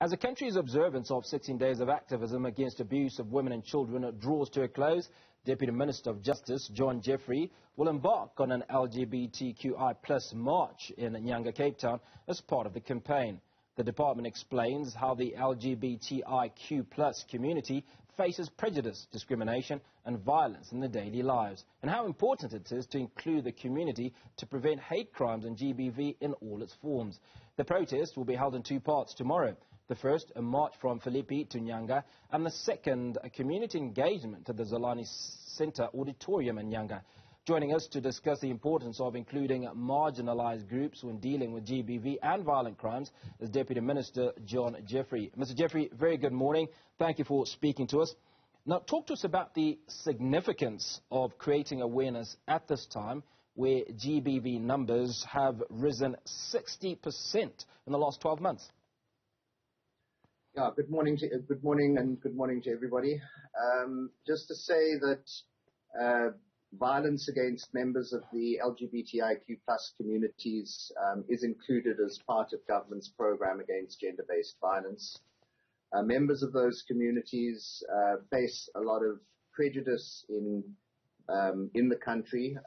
As the country's observance of 16 days of activism against abuse of women and children draws to a close, Deputy Minister of Justice John Jeffery will embark on an LGBTQI plus march in Nyanga, Cape Town as part of the campaign. The department explains how the LGBTIQ plus community faces prejudice, discrimination and violence in their daily lives, and how important it is to include the community to prevent hate crimes and GBV in all its forms. The protest will be held in two parts tomorrow. The first, a march from Philippi to Nyanga, and the second, a community engagement at the Zolani Center Auditorium in Nyanga. Joining us to discuss the importance of including marginalised groups when dealing with GBV and violent crimes is Deputy Minister John Jeffery. Mr. Jeffery, very good morning. Thank you for speaking to us. Now, talk to us about the significance of creating awareness at this time where GBV numbers have risen 60% in the last 12 months. Yeah, good morning and good morning to everybody. Just to say that violence against members of the LGBTIQ plus communities is included as part of government's program against gender-based violence. Members of those communities face a lot of prejudice in the country.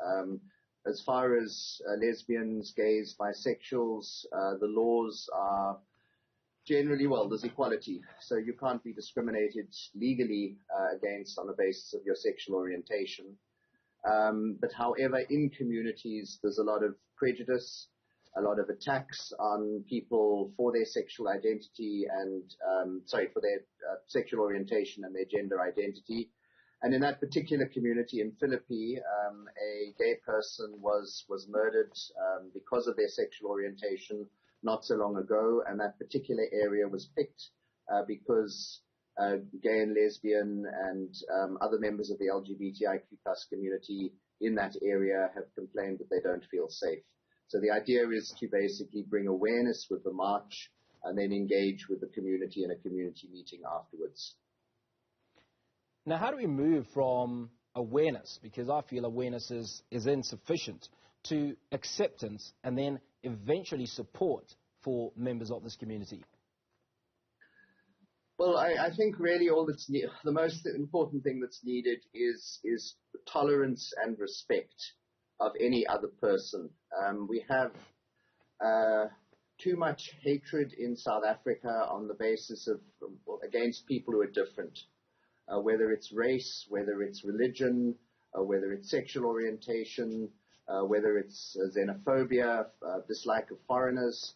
As far as lesbians, gays, bisexuals, the laws are generally, well, there's equality, so you can't be discriminated legally against on the basis of your sexual orientation. But however, in communities, there's a lot of prejudice, a lot of attacks on people for their sexual identity and, for their sexual orientation and their gender identity. And in that particular community in Philippi, a gay person was murdered because of their sexual orientation not so long ago, and that particular area was picked because gay and lesbian and other members of the LGBTIQ plus community in that area have complained that they don't feel safe. So the idea is to basically bring awareness with the march and then engage with the community in a community meeting afterwards. Now, how do we move from awareness, because I feel awareness is insufficient, to acceptance and then eventually support for members of this community? Well, I think really the most important thing that's needed is tolerance and respect of any other person. We have too much hatred in South Africa on the basis of against people who are different, whether it's race, whether it's religion, whether it's sexual orientation, whether it's xenophobia, dislike of foreigners.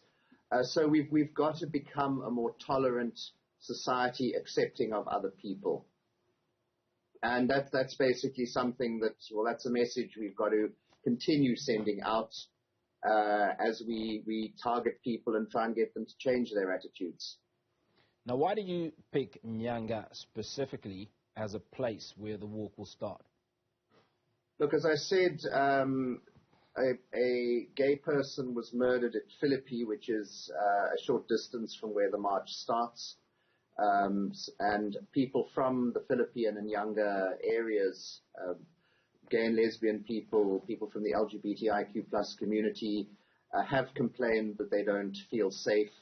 So we've got to become a more tolerant society, accepting of other people. And that's basically something that's a message we've got to continue sending out as we target people and try and get them to change their attitudes. Now, why did you pick Nyanga specifically as a place where the walk will start? Look, as I said, a gay person was murdered at Philippi, which is a short distance from where the march starts. And people from the Philippi and Nyanga areas, gay and lesbian people from the LGBTIQ plus community, have complained that they don't feel safe.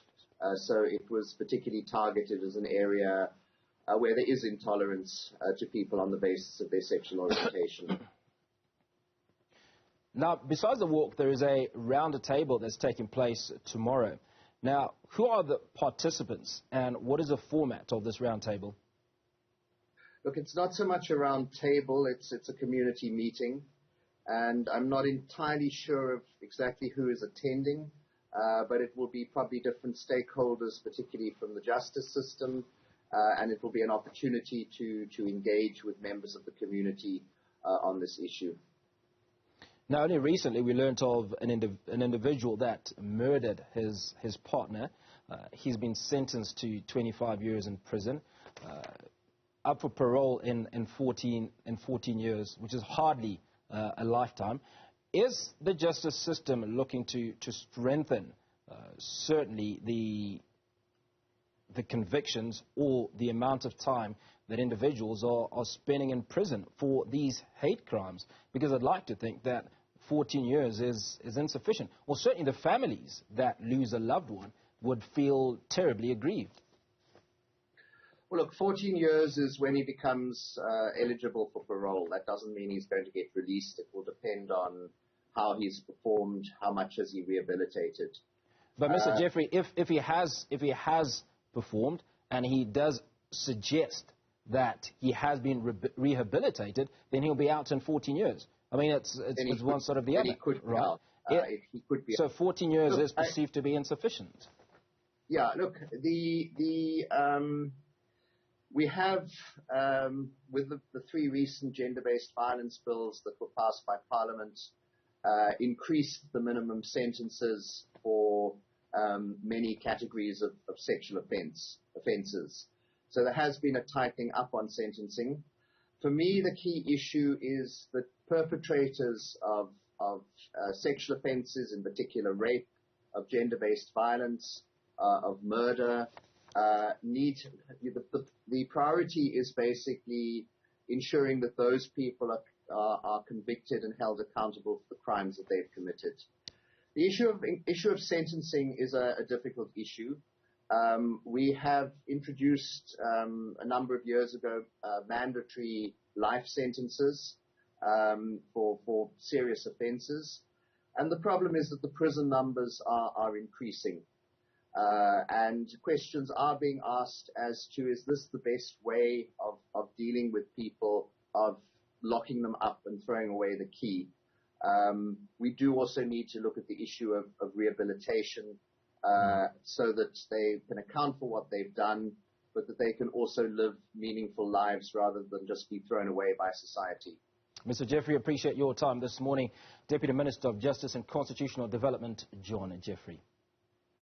So it was particularly targeted as an area where there is intolerance to people on the basis of their sexual orientation. Now, besides the walk, there is a roundtable that's taking place tomorrow. Now, who are the participants and what is the format of this roundtable? Look, it's not so much a roundtable, it's a community meeting, and I'm not entirely sure of exactly who is attending, but it will be probably different stakeholders, particularly from the justice system, and it will be an opportunity to engage with members of the community on this issue. Now, only recently we learnt of an individual that murdered his partner. He's been sentenced to 25 years in prison, up for parole in 14 years, which is hardly a lifetime. Is the justice system looking to strengthen certainly the convictions or the amount of time that individuals are spending in prison for these hate crimes? Because I'd like to think that 14 years is insufficient. Well, certainly the families that lose a loved one would feel terribly aggrieved. Well, look, 14 years is when he becomes eligible for parole. That doesn't mean he's going to get released. It will depend on how he's performed, how much has he rehabilitated. But Mr. Jeffery, if he has performed and he does suggest that he has been rehabilitated, then he'll be out in 14 years. I mean, it's one sort of the other, he could be right? out. He could be so 14 years look, is perceived to be insufficient. Yeah, look, we have, with the three recent gender-based violence bills that were passed by Parliament, increased the minimum sentences for many categories of sexual offences. So there has been a tightening up on sentencing. For me, the key issue is that perpetrators of sexual offences, in particular rape, of gender-based violence, of murder, the priority is basically ensuring that those people are convicted and held accountable for the crimes that they've committed. The issue of sentencing is a difficult issue. We have introduced a number of years ago mandatory life sentences for serious offences, and the problem is that the prison numbers are increasing. And questions are being asked as to, is this the best way of dealing with people, of locking them up and throwing away the key? We do also need to look at the issue of rehabilitation so that they can account for what they've done, but that they can also live meaningful lives rather than just be thrown away by society. Mr. Jeffery, appreciate your time this morning. Deputy Minister of Justice and Constitutional Development, John Jeffery.